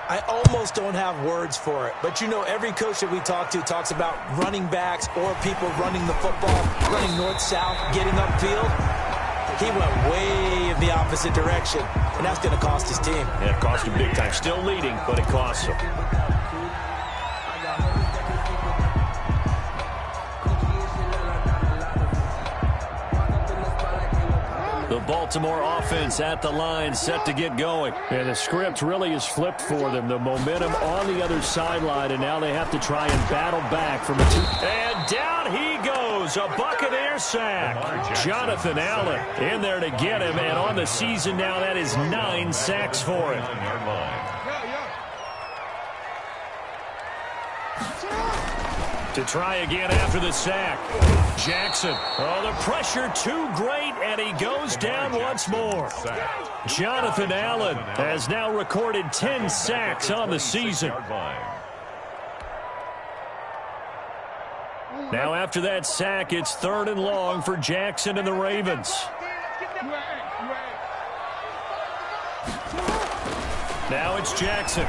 I almost don't have words for it. But, you know, every coach that we talk to talks about running backs or people running the football, running north-south, getting upfield. He went way in the opposite direction, and that's going to cost his team.
Yeah, it cost him big time. Still leading, but it costs him. The Baltimore offense at the line, set to get going. And the script really is flipped for them. The momentum on the other sideline, and now they have to try and battle back from a two. And down he goes, a Buccaneer sack. Jonathan Allen in there to get him, and on the season now, that is 9 sacks for him. To try again after the sack. Jackson. Oh, the pressure too great, and he goes down once more. Jonathan Allen has now recorded 10 sacks on the season. Now after that sack, it's 3rd and long for Jackson and the Ravens. Now it's Jackson.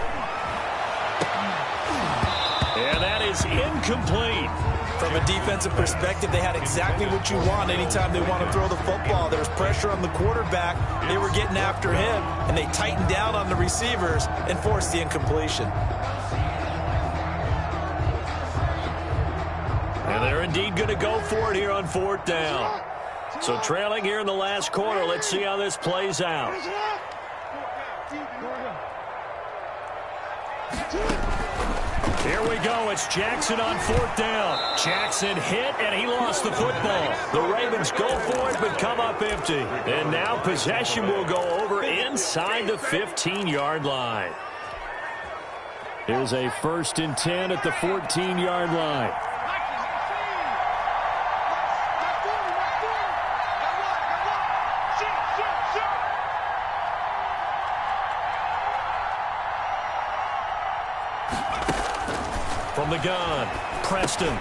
And that is incomplete.
From a defensive perspective, they had exactly what you want anytime they want to throw the football. There's pressure on the quarterback. They were getting after him, and they tightened down on the receivers and forced the incompletion.
And they're indeed going to go for it here on 4th down. So trailing here in the last quarter. Let's see how this plays out. Here we go. It's Jackson on 4th down. Jackson hit, and he lost the football. The Ravens go for it, but come up empty. And now possession will go over inside the 15-yard line. Here's a 1st and 10 at the 14-yard line. From the gun, Preston.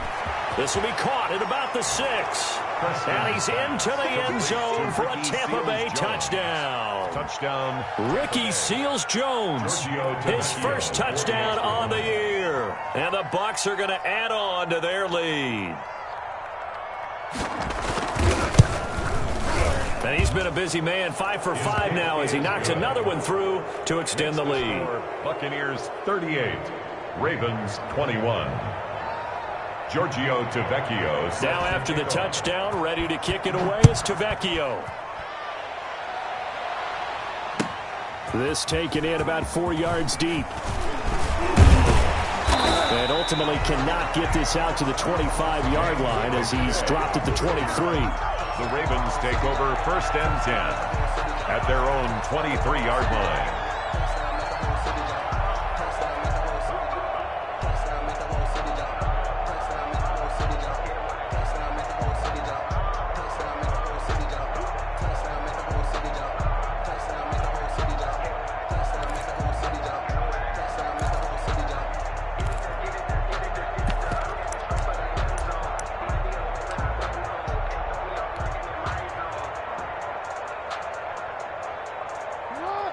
This will be caught at about the 6. And he's into the end zone for a Tampa Bay touchdown. Ricky Seals-Jones, his first touchdown on the year. And the Bucs are going to add on to their lead. And he's been a busy man, 5 for 5 now as he knocks another one through to extend the lead.
Buccaneers 38. Ravens 21. Giorgio Tavecchio.
Now after the touchdown, ready to kick it away is Tavecchio. This taken in about 4 yards deep. And ultimately cannot get this out to the 25-yard line as he's dropped at the 23.
The Ravens take over 1st and 10 at their own 23-yard line.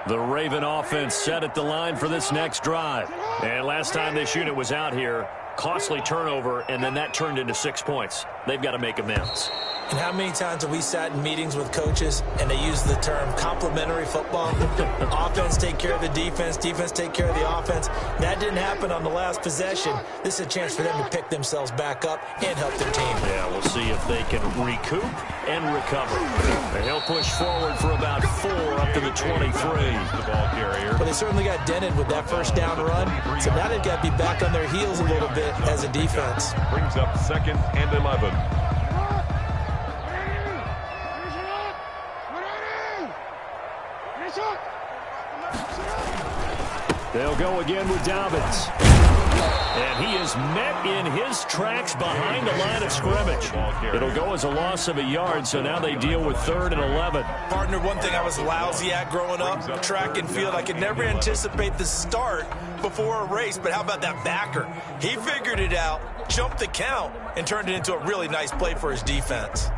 The Raven offense set at the line for this next drive. And last time this unit was out here, costly turnover, and then that turned into 6 points. They've got to make amends.
And how many times have we sat in meetings with coaches and they use the term complementary football? Offense take care of the defense, defense take care of the offense. That didn't happen on the last possession. This is a chance for them to pick themselves back up and help their team.
Yeah, we'll see if they can recoup and recover. And he'll push forward for about 4 up to the 23.
The ball carrier.
But they certainly got dented with that first down run. So now they've got to be back on their heels a little bit as a defense.
Brings up 2nd and 11.
They'll go again with Dobbins. And he is met in his tracks behind the line of scrimmage. It'll go as a loss of a yard, so now they deal with 3rd and 11.
Partner, one thing I was lousy at growing up, track and field, I could never anticipate the start before a race, but how about that backer? He figured it out, jumped the count, and turned it into a really nice play for his defense.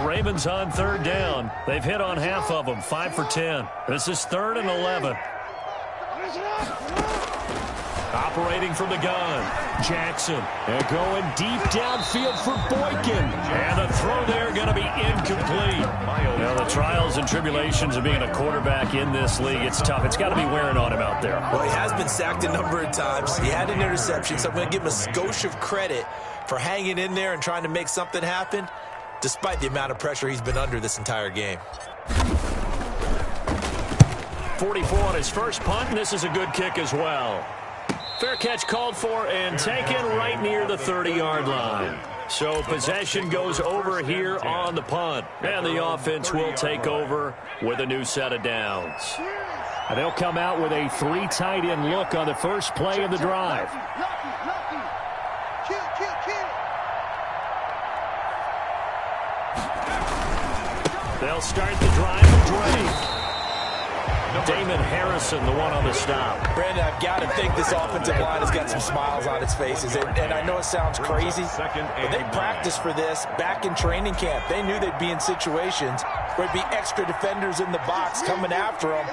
Ravens on 3rd down. They've hit on half of them, 5 for 10. This is 3rd and 11. Operating from the gun, Jackson. And going deep downfield for Boykin. And the throw there going to be incomplete. Now, the trials and tribulations of being a quarterback in this league, it's tough. It's got to be wearing on him out there.
Well, he has been sacked a number of times. He had an interception, so I'm going to give him a skosh of credit for hanging in there and trying to make something happen, despite the amount of pressure he's been under this entire game.
44 on his first punt, and this is a good kick as well. Fair catch called for and taken right near the 30-yard line. So possession goes over here on the punt. And the offense will take over with a new set of downs. And they'll come out with a 3 tight end look on the first play of the drive. They'll start the drive with Drake. Damon Harrison, the one on the stop.
Brandon, I've got to think this offensive line has got some smiles on its faces. And I know it sounds crazy, but they practiced for this back in training camp. They knew they'd be in situations where there'd be extra defenders in the box coming after them,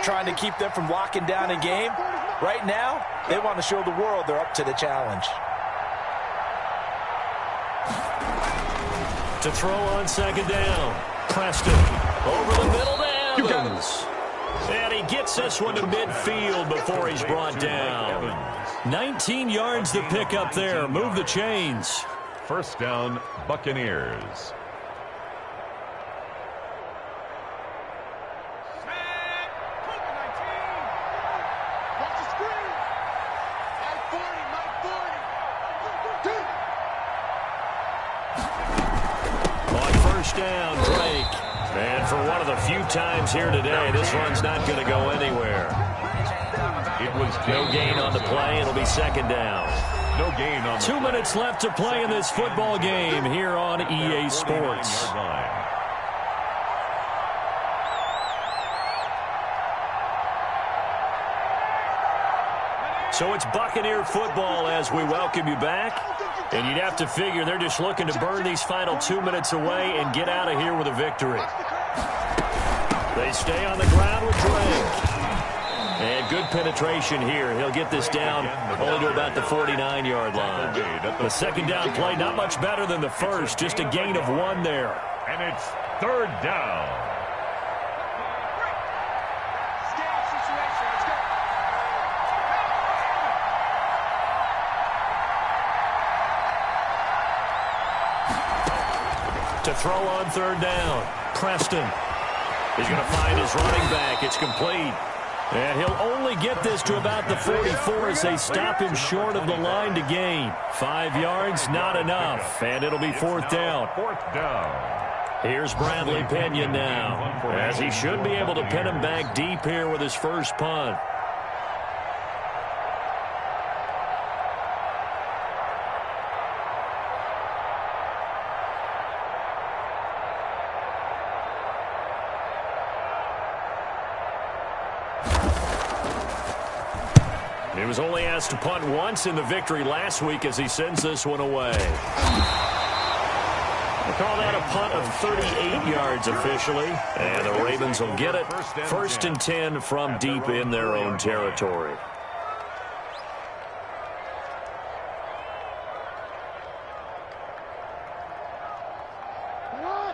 trying to keep them from locking down a game. Right now, they want to show the world they're up to the challenge.
To throw on 2nd down. Preston over the middle to Evans. And he gets this one to midfield before he's brought down. 19 yards to pick up there. Move the chains.
1st down, Buccaneers.
On 1st down, Drake. And for one of the few times here today, this run's not going to go anywhere.
It was
no gain on the play. It'll be 2nd down.
No gain on the
2 minutes left to play in this football game here on EA Sports. So it's Buccaneer football as we welcome you back. And you'd have to figure they're just looking to burn these final 2 minutes away and get out of here with a victory. They stay on the ground with Drake. And good penetration here. He'll get this down only to about the 49-yard line. The 2nd down play, not much better than the first, just a gain of 1 there.
And it's 3rd down.
To throw on 3rd down, Preston. He's going to find his running back. It's complete. And he'll only get this to about the 44 as they stop him short of the line to gain. 5 yards, not enough. And it'll be 4th down.
4th down.
Here's Bradley Pinion now, as he should be able to pin him back deep here with his first punt. He was only asked to punt once in the victory last week as he sends this one away. They call that a punt of 38 yards officially. And the Ravens will get it. 1st and 10 from deep in their own territory.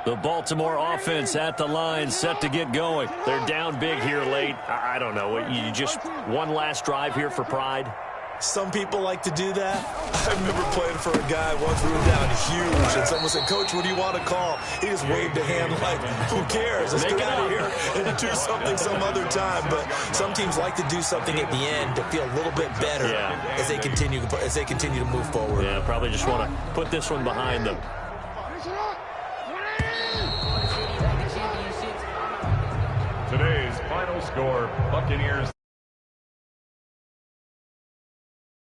The Baltimore offense at the line, set to get going. They're down big here late. I don't know. You just one last drive here for pride?
Some people like to do that. I remember playing for a guy once. We were down huge, and someone said, "Coach, what do you want to call?" He just waved a hand like, "Who cares? Let's get out of here and do something some other time." But some teams like to do something at the end to feel a little bit better as they continue to move forward.
Yeah, probably just want to put this one behind them.
Today's final score, Buccaneers